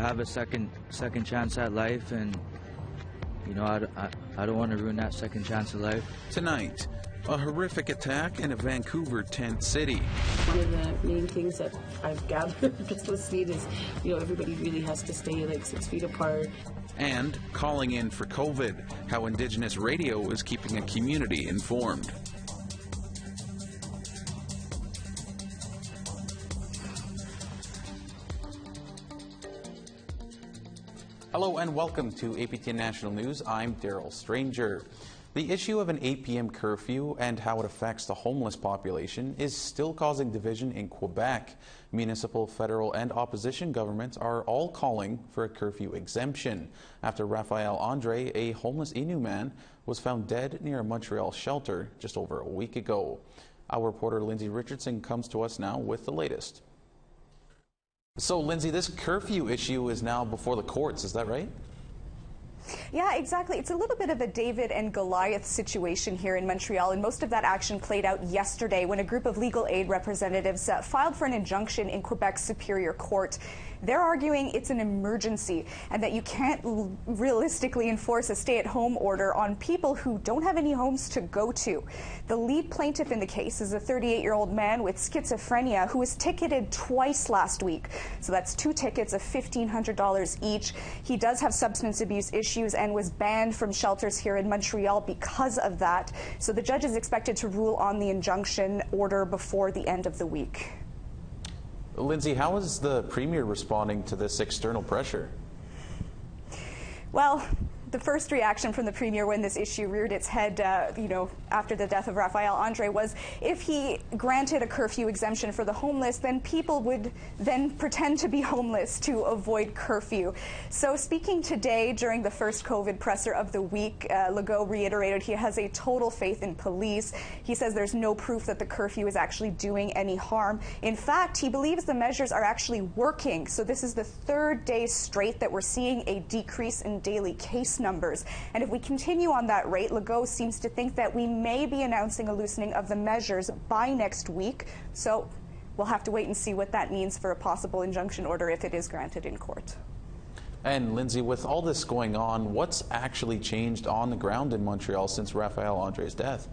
have a second chance at life, and you know, I don't want to ruin that second chance of life. Tonight, a horrific attack in a Vancouver tent city. One of the main things that I've gathered just listening is, you know, everybody really has to stay like 6 feet apart. And calling in for COVID, how Indigenous radio is keeping a community informed. Hello and welcome to APTN National News. I'm Daryl Stranger. The issue of an 8 p.m. curfew and how it affects the homeless population is still causing division in Quebec. Municipal, federal, and opposition governments are all calling for a curfew exemption after Raphael Andre, a homeless Innu man, was found dead near a Montreal shelter just over a week ago. Our reporter Lindsay Richardson comes to us now with the latest. So, Lindsay, this curfew issue is now before the courts, is that right? Yeah, exactly. It's a little bit of a David and Goliath situation here in Montreal, and most of that action played out yesterday when a group of legal aid representatives filed for an injunction in Quebec's Superior Court. They're arguing it's an emergency and that you can't realistically enforce a stay-at-home order on people who don't have any homes to go to. The lead plaintiff in the case is a 38-year-old man with schizophrenia who was ticketed twice last week. So that's 2 tickets of $1,500 each. He does have substance abuse issues and was banned from shelters here in Montreal because of that. So the judge is expected to rule on the injunction order before the end of the week. Lindsay, how is the Premier responding to this external pressure? Well, the first reaction from the Premier when this issue reared its head, after the death of Raphael Andre was if he granted a curfew exemption for the homeless, then people would then pretend to be homeless to avoid curfew. So speaking today during the first COVID presser of the week, Legault reiterated he has a total faith in police. He says there's no proof that the curfew is actually doing any harm. In fact, he believes the measures are actually working. So this is the 3rd day straight that we're seeing a decrease in daily case numbers. And if we continue on that rate, Legault seems to think that we may be announcing a loosening of the measures by next week. So we'll have to wait and see what that means for a possible injunction order if it is granted in court. And Lindsay, with all this going on, what's actually changed on the ground in Montreal since Raphael Andre's death?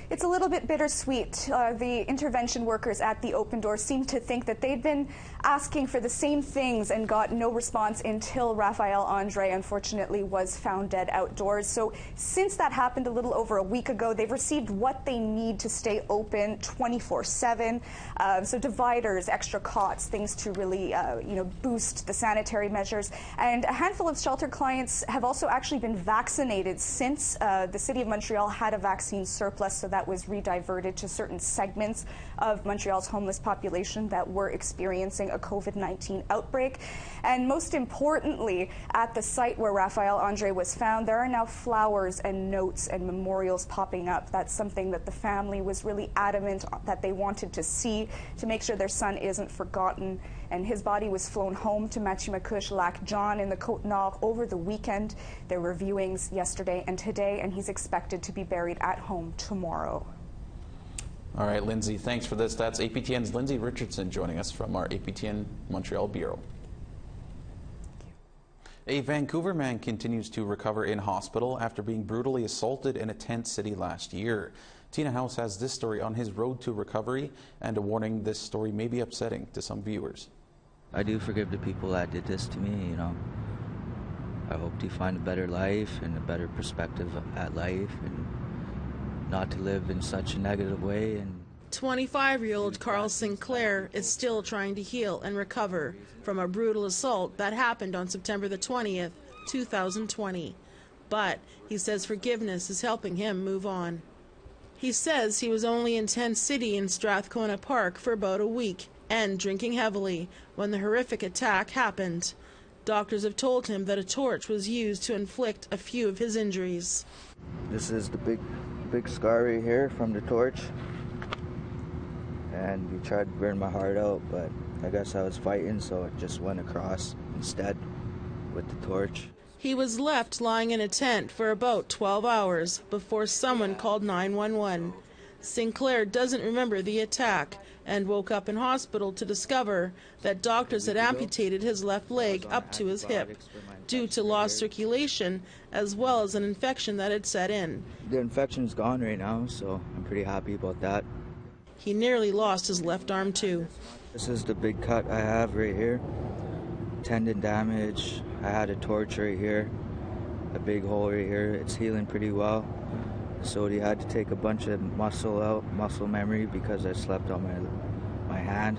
It's a little bit bittersweet. The intervention workers at the Open Door seem to think that they've been asking for the same things and got no response until Raphael Andre, unfortunately, was found dead outdoors. So since that happened a little over a week ago, they've received what they need to stay open 24/7. So dividers, extra cots, things to really, boost the sanitary measures. And a handful of shelter clients have also actually been vaccinated since the City of Montreal had a vaccine surplus, so that was rediverted to certain segments of Montreal's homeless population that were experiencing a COVID-19 outbreak. And most importantly, at the site where Raphael Andre was found, there are now flowers and notes and memorials popping up. That's something that the family was really adamant that they wanted to see to make sure their son isn't forgotten. And his body was flown home to Mathieu-Macush Lac John in the Côte-Nord over the weekend. There were viewings yesterday and today, and he's expected to be buried at home tomorrow. All right, Lindsay, thanks for this. That's APTN's Lindsay Richardson joining us from our APTN Montreal Bureau. A Vancouver man continues to recover in hospital after being brutally assaulted in a tent city last year. Tina House has this story on his road to recovery and a warning this story may be upsetting to some viewers. I do forgive the people that did this to me, I hope to find a better life and a better perspective at life and not to live in such a negative way. And 25-year-old Carl Sinclair is still trying to heal and recover from a brutal assault that happened on September the 20th, 2020. But he says forgiveness is helping him move on. He says he was only in Tent City in Strathcona Park for about a week and drinking heavily when the horrific attack happened. Doctors have told him that a torch was used to inflict a few of his injuries. This is the big scar right here from the torch. And he tried to burn my heart out, but I guess I was fighting, so it just went across instead with the torch. He was left lying in a tent for about 12 hours before someone called 911. Sinclair doesn't remember the attack and woke up in hospital to discover that doctors had amputated his left leg up to his hip due to lost circulation as well as an infection that had set in. The infection's gone right now, so I'm pretty happy about that. He nearly lost his left arm too. This is the big cut I have right here. Tendon damage. I had a torch right here. A big hole right here. It's healing pretty well. So they had to take a bunch of muscle out, muscle memory, because I slept on my hand.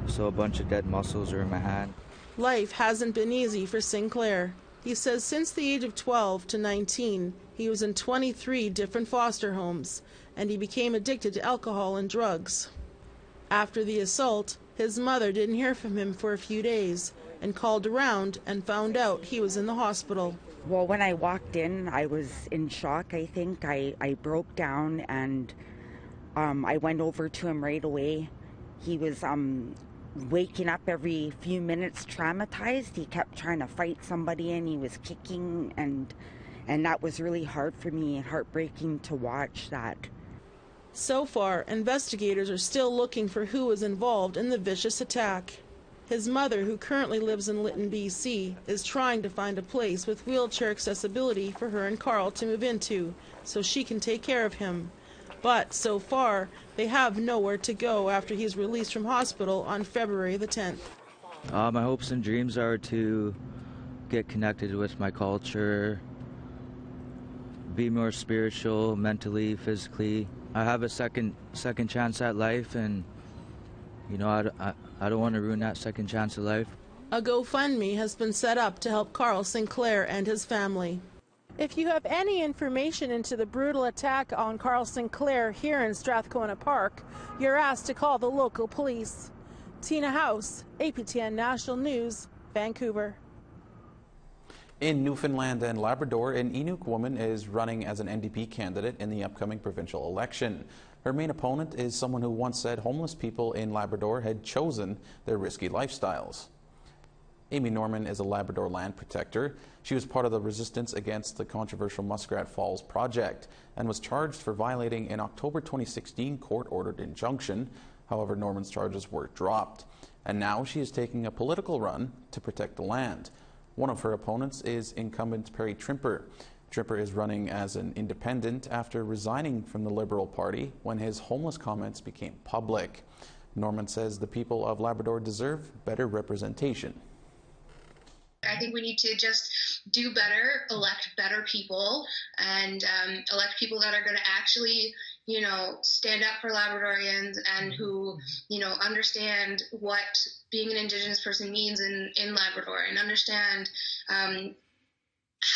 So a bunch of dead muscles are in my hand. Life hasn't been easy for Sinclair. He says since the age of 12 to 19, he was in 23 different foster homes, and he became addicted to alcohol and drugs. After the assault, his mother didn't hear from him for a few days and called around and found out he was in the hospital. Well, when I walked in, I was in shock, I think. I broke down and I went over to him right away. He was waking up every few minutes traumatized. He kept trying to fight somebody and he was kicking, and that was really hard for me and heartbreaking to watch that. So far, investigators are still looking for who was involved in the vicious attack. His mother, who currently lives in Lytton, BC, is trying to find a place with wheelchair accessibility for her and Carl to move into so she can take care of him. But so far, they have nowhere to go after he's released from hospital on February the 10th. My hopes and dreams are to get connected with my culture, be more spiritual, mentally, physically. I have a second chance at life, and you know, I don't want to ruin that second chance of life. A GoFundMe has been set up to help Carl Sinclair and his family. If you have any information into the brutal attack on Carl Sinclair here in Strathcona Park, you're asked to call the local police. Tina House, APTN National News, Vancouver. In Newfoundland and Labrador, an Inuk woman is running as an NDP candidate in the upcoming provincial election. Her main opponent is someone who once said homeless people in Labrador had chosen their risky lifestyles. Amy Norman is a Labrador land protector. She was part of the resistance against the controversial Muskrat Falls project and was charged for violating an October 2016 court-ordered injunction. However, Norman's charges were dropped. And now she is taking a political run to protect the land. One of her opponents is incumbent Perry Trimper. Trimper is running as an independent after resigning from the Liberal Party when his homeless comments became public. Norman says the people of Labrador deserve better representation. I think we need to just do better, elect better people, and elect people that are going to actually, you know, stand up for Labradorians and who, you know, understand what being an Indigenous person means in Labrador and understand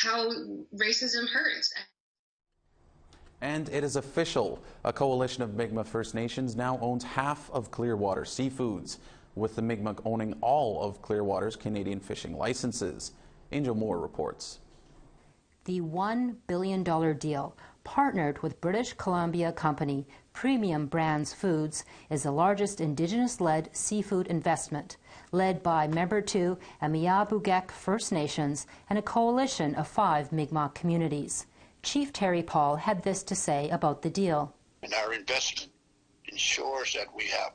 how racism hurts. And it is official. A coalition of Mikmaw First Nations now owns half of Clearwater Seafoods, with the Mi'kmaw owning all of Clearwater's Canadian fishing licenses. Angel Moore reports. The $1 billion deal, partnered with British Columbia company Premium Brands Foods, is the largest Indigenous-led seafood investment, led by Member 2 and Mi'kmaq First Nations and a coalition of 5 Mi'kmaq communities. Chief Terry Paul had this to say about the deal. And our investment ensures that we have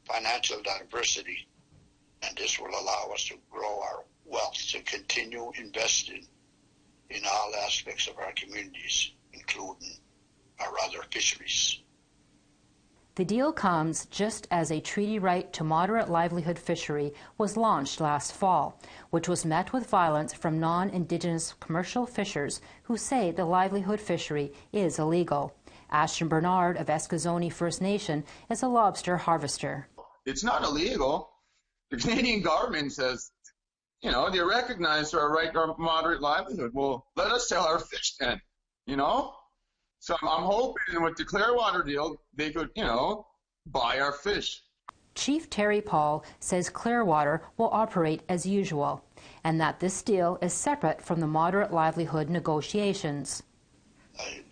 financial diversity, and this will allow us to grow our wealth, to continue investing in all aspects of our communities, including our other fisheries. The deal comes just as a treaty right to moderate livelihood fishery was launched last fall, which was met with violence from non-Indigenous commercial fishers who say the livelihood fishery is illegal. Ashton Bernard of Eskazoni First Nation is a lobster harvester. It's not illegal. The Canadian government says, you know, they recognize our right to our moderate livelihood. Well, let us sell our fish then, you know? So I'm hoping with the Clearwater deal, they could, you know, buy our fish. Chief Terry Paul says Clearwater will operate as usual and that this deal is separate from the moderate livelihood negotiations.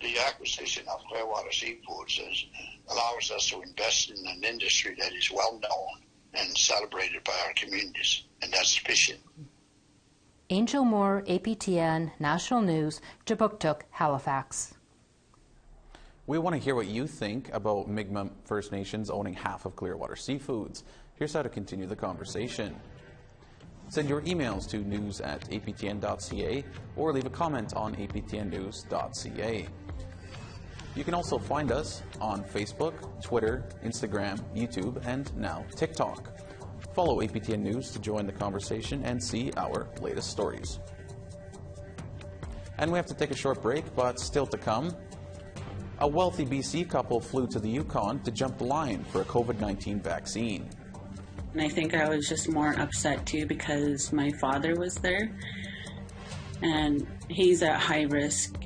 The acquisition of Clearwater Seafoods allows us to invest in an industry that is well known and celebrated by our communities, and that's fishing. Angel Moore, APTN National News, Jabuktuk, Halifax. We want to hear what you think about Mikmaw First Nations owning half of Clearwater Seafoods. Here's how to continue the conversation. Send your emails to news@aptn.ca or leave a comment on aptnnews.ca. You can also find us on Facebook, Twitter, Instagram, YouTube, and now TikTok. Follow APTN News to join the conversation and see our latest stories. And we have to take a short break, but still to come. A wealthy BC couple flew to the Yukon to jump the line for a COVID-19 vaccine. And I think I was just more upset too because my father was there and he's at high risk.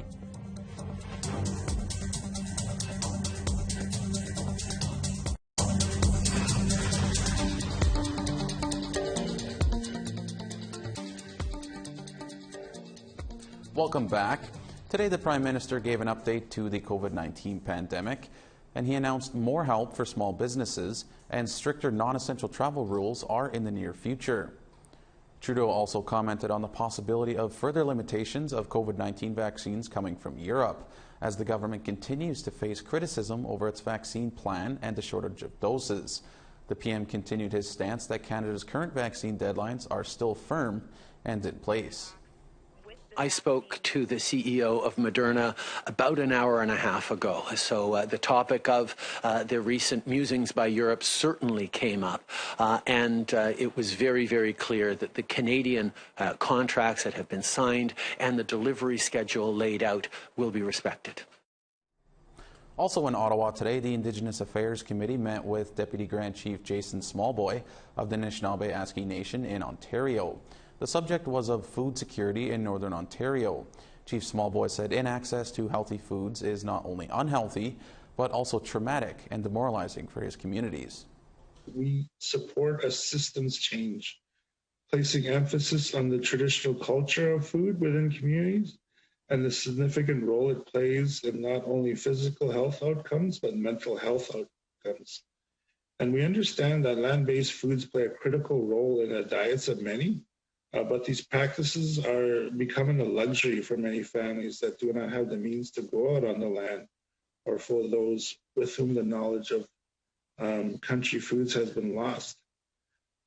Welcome back. Today, the Prime Minister gave an update to the COVID-19 pandemic, and he announced more help for small businesses and stricter non-essential travel rules are in the near future. Trudeau also commented on the possibility of further limitations of COVID-19 vaccines coming from Europe, as the government continues to face criticism over its vaccine plan and the shortage of doses. The PM continued his stance that Canada's current vaccine deadlines are still firm and in place. I spoke to the CEO of Moderna about an hour and a half ago. So the topic of the recent musings by Europe certainly came up. And it was very, very clear that the Canadian contracts that have been signed and the delivery schedule laid out will be respected. Also in Ottawa today, the Indigenous Affairs Committee met with Deputy Grand Chief Jason Smallboy of the Anishinaabe Nation in Ontario. The subject was of food security in Northern Ontario. Chief Smallboy said inaccess to healthy foods is not only unhealthy, but also traumatic and demoralizing for his communities. We support a systems change, placing emphasis on the traditional culture of food within communities and the significant role it plays in not only physical health outcomes, but mental health outcomes. And we understand that land-based foods play a critical role in the diets of many. But these practices are becoming a luxury for many families that do not have the means to go out on the land, or for those with whom the knowledge of country foods has been lost.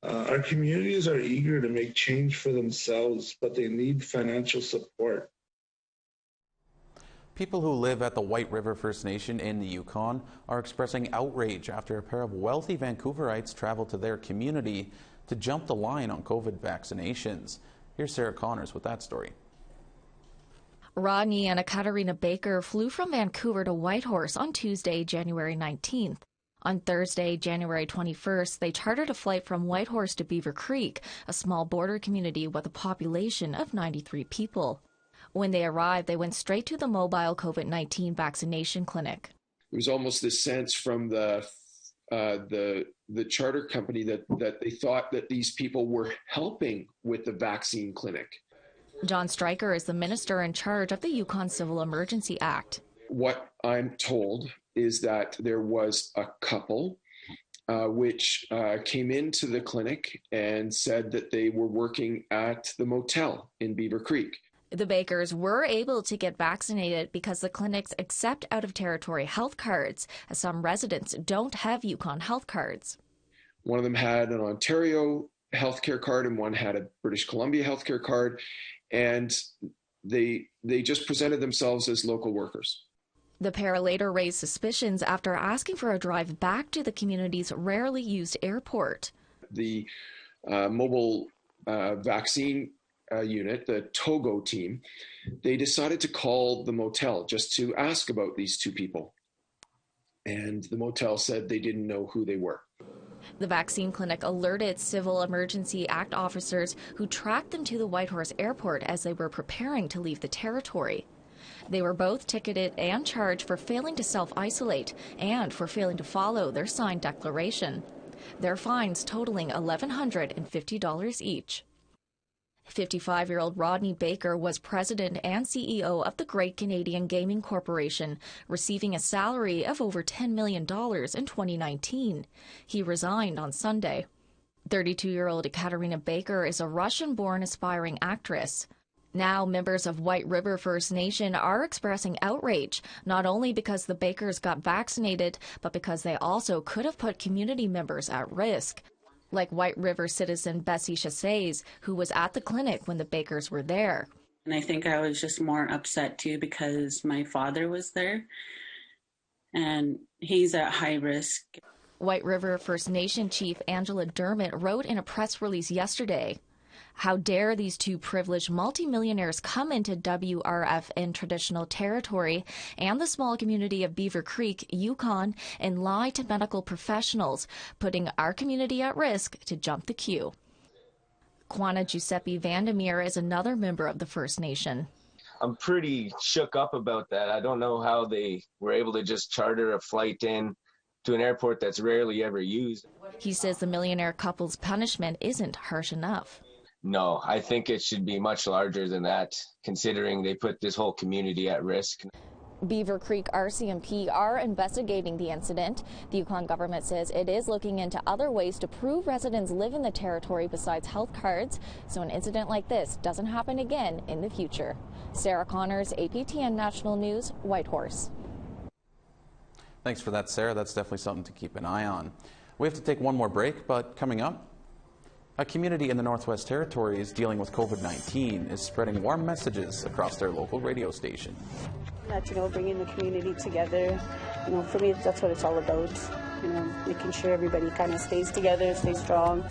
Our communities are eager to make change for themselves, but they need financial support. People who live at the White River First Nation in the Yukon are expressing outrage after a pair of wealthy Vancouverites traveled to their community to jump the line on COVID vaccinations. Here's Sarah Connors with that story. Ronge and Ekaterina Baker flew from Vancouver to Whitehorse on Tuesday, January 19th. On Thursday, January 21st, they chartered a flight from Whitehorse to Beaver Creek, a small border community with a population of 93 people. When they arrived, they went straight to the mobile COVID-19 vaccination clinic. It was almost this sense from the charter company that they thought that these people were helping with the vaccine clinic. John Stryker is the minister in charge of the Yukon Civil Emergency Act. What I'm told is that there was a couple which came into the clinic and said that they were working at the motel in Beaver Creek. The Bakers were able to get vaccinated because the clinics accept out-of-territory health cards, as some residents don't have Yukon health cards. One of them had an Ontario healthcare card and one had a British Columbia healthcare card, and they just presented themselves as local workers. The pair later raised suspicions after asking for a drive back to the community's rarely used airport. The mobile vaccine unit, the Togo team, they decided to call the motel just to ask about these two people. And the motel said they didn't know who they were. The vaccine clinic alerted Civil Emergency Act officers who tracked them to the Whitehorse airport as they were preparing to leave the territory. They were both ticketed and charged for failing to self-isolate and for failing to follow their signed declaration. Their fines totaling $1,150 each. 55-year-old Rodney Baker was president and CEO of the Great Canadian Gaming Corporation, receiving a salary of over $10 million in 2019. He resigned on Sunday. 32-year-old Ekaterina Baker is a Russian-born aspiring actress. Now, members of White River First Nation are expressing outrage, not only because the bakers got vaccinated, but because they also could have put community members at risk. Like White River citizen Bessie Chassays, who was at the clinic when the bakers were there. And I think I was just more upset too because my father was there and he's at high risk. White River First Nation Chief Angela Dermott wrote in a press release yesterday, "How dare these two privileged multimillionaires come into WRF in traditional territory and the small community of Beaver Creek, Yukon, and lie to medical professionals, putting our community at risk to jump the queue." Quanah Giuseppe Vandermeer is another member of the First Nation. I'm pretty shook up about that. I don't know how they were able to just charter a flight in to an airport that's rarely ever used. He says the millionaire couple's punishment isn't harsh enough. No, I think it should be much larger than that, considering they put this whole community at risk. Beaver Creek RCMP are investigating the incident. The Yukon government says it is looking into other ways to prove residents live in the territory besides health cards, so an incident like this doesn't happen again in the future. Sarah Connors, APTN National News, Whitehorse. Thanks for that, Sarah. That's definitely something to keep an eye on. We have to take one more break, but coming up, a community in the Northwest Territories dealing with COVID-19 is spreading warm messages across their local radio station. That, bringing the community together, for me, that's what it's all about, making sure everybody kind of stays together, stays strong.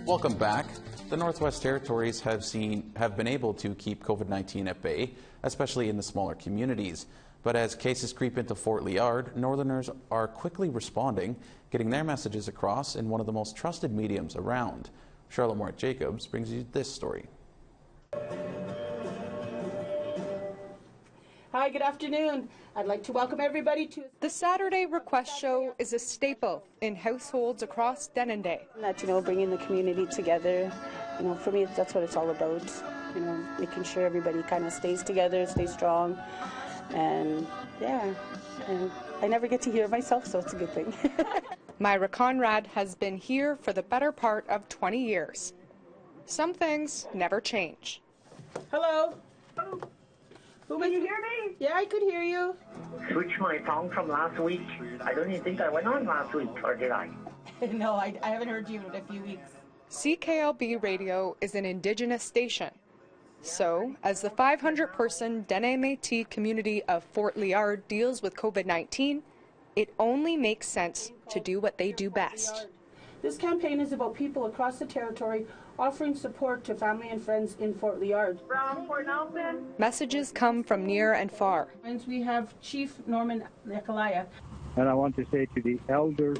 Welcome back. The Northwest Territories have been able to keep COVID-19 at bay, especially in the smaller communities. But as cases creep into Fort Liard, Northerners are quickly responding, getting their messages across in one of the most trusted mediums around. Charlotte Moore-Jacobs brings you this story. Hi, good afternoon. I'd like to welcome everybody to the Saturday Request Show is a staple in households across Denendeh. That, bringing the community together, for me, that's what it's all about, making sure everybody kind of stays together, stays strong, and I never get to hear myself, so it's a good thing. Myra Conrad has been here for the better part of 20 years. Some things never change. Hello. Can you hear me? Yeah, I could hear you. Switch my phone from last week. I don't even think I went on last week, or did I? No, I haven't heard you in a few weeks. CKLB Radio is an Indigenous station. So, as the 500-person Dene Métis community of Fort Liard deals with COVID-19, it only makes sense to do what they do best. This campaign is about people across the territory offering support to family and friends in Fort Liard. Messages come from near and far. We have Chief Norman Nicolaya. And I want to say to the elders,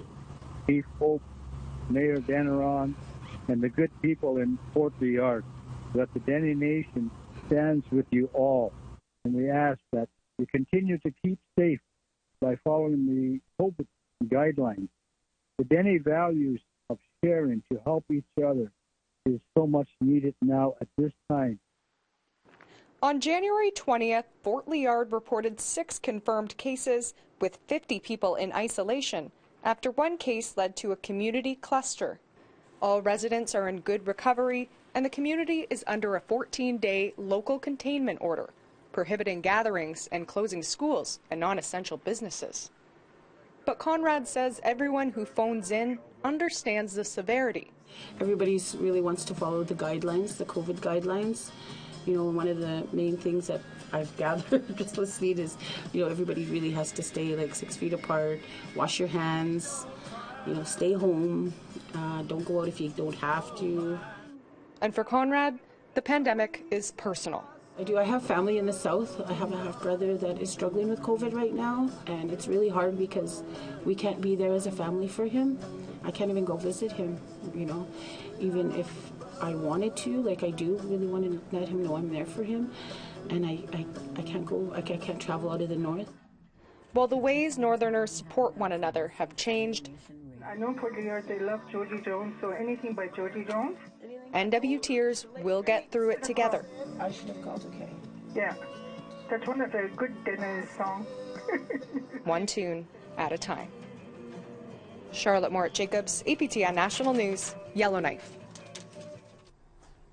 Chief Hope, Mayor Daneron, and the good people in Fort Liard, that the Dene Nation stands with you all. And we ask that you continue to keep safe by following the COVID guidelines. The Dene values of sharing to help each other is so much needed now at this time. On January 20th, Fort Liard reported 6 confirmed cases with 50 people in isolation after one case led to a community cluster. All residents are in good recovery and the community is under a 14-day local containment order, prohibiting gatherings and closing schools and non-essential businesses. But Conrad says everyone who phones in understands the severity. Everybody really wants to follow the guidelines, the COVID guidelines. One of the main things that I've gathered just listening is, everybody really has to stay like 6 feet apart, wash your hands, stay home, don't go out if you don't have to. And for Conrad, the pandemic is personal. I have family in the south. I have a half-brother that is struggling with COVID right now, and it's really hard because we can't be there as a family for him. I can't even go visit him, even if I wanted to, like I do really want to let him know I'm there for him, and I can't go, I can't travel out of the north. While the ways Northerners support one another have changed, I know Fort Liard, they love Jody Jones, so anything by Jody Jones. NWTers will get through it together. I should have called, okay. Yeah, that's one of the good Dene songs. One tune, at a time. Charlotte Morit-Jacobs, APTN National News, Yellowknife.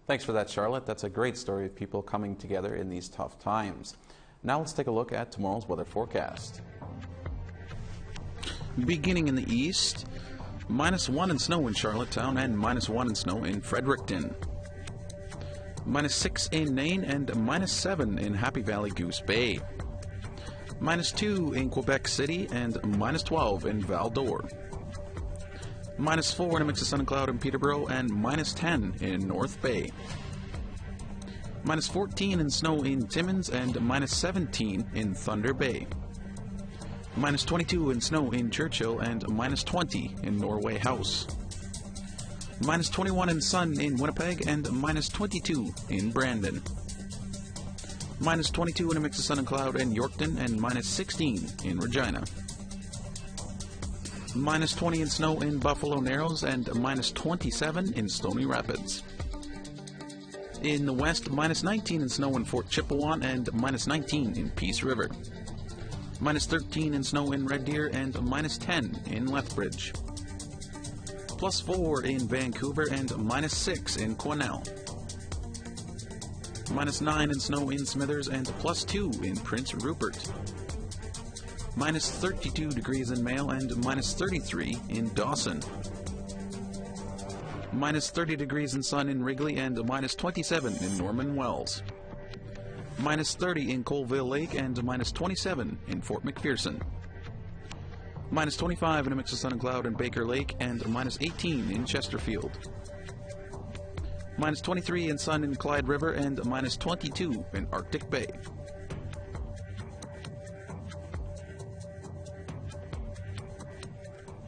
Thanks for that, Charlotte. That's a great story of people coming together in these tough times. Now let's take a look at tomorrow's weather forecast. Beginning in the east, -1 in snow in Charlottetown and -1 in snow in Fredericton. -6 in Nain and -7 in Happy Valley Goose Bay. -2 in Quebec City and -12 in Val d'Or. -4 in a mix of sun and cloud in Peterborough and -10 in North Bay. -14 in snow in Timmins and -17 in Thunder Bay. -22 in snow in Churchill and -20 in Norway House. -21 in sun in Winnipeg and -22 in Brandon. -22 in a mix of sun and cloud in Yorkton and -16 in Regina. -20 in snow in Buffalo Narrows and -27 in Stony Rapids. In the west, -19 in snow in Fort Chippewa and -19 in Peace River. -13 in snow in Red Deer and -10 in Lethbridge. +4 in Vancouver and -6 in Quesnel. -9 in snow in Smithers and +2 in Prince Rupert. -32 degrees in Mayo and -33 in Dawson. -30 degrees in sun in Wrigley and -27 in Norman Wells. -30 in Colville Lake and -27 in Fort McPherson. -25 in a mix of sun and cloud in Baker Lake and -18 in Chesterfield. -23 in sun in Clyde River and -22 in Arctic Bay.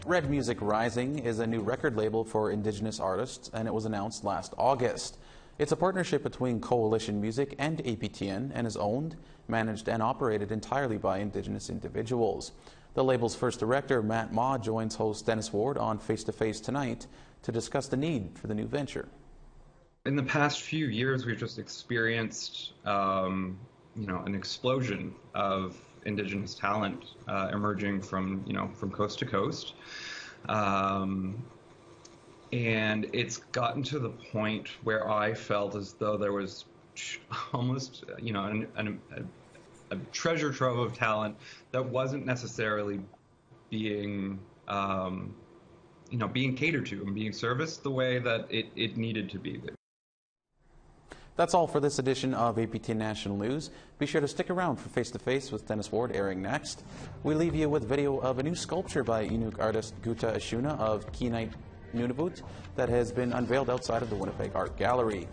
Red Music Rising is a new record label for Indigenous artists, and it was announced last August. It's a partnership between Coalition Music and APTN and is owned, managed, and operated entirely by Indigenous individuals. The label's first director, Mikmaw, joins host Dennis Ward on Face to Face tonight to discuss the need for the new venture. In the past few years, we've just experienced, an explosion of Indigenous talent emerging from coast to coast. And it's gotten to the point where I felt as though there was almost, a treasure trove of talent that wasn't necessarily being, being catered to and being serviced the way that it needed to be. That's all for this edition of APTN National News. Be sure to stick around for Face to Face with Dennis Ward airing next. We leave you with video of a new sculpture by Inuk artist Guta Ashuna of Kenite Nunavut that has been unveiled outside of the Winnipeg Art Gallery.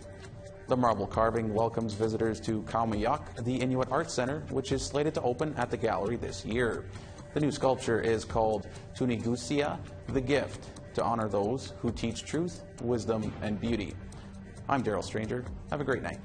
The marble carving welcomes visitors to Kaumayak, the Inuit Art Center, which is slated to open at the gallery this year. The new sculpture is called Tunigusia, the Gift, to honor those who teach truth, wisdom, and beauty. I'm Daryl Stranger. Have a great night.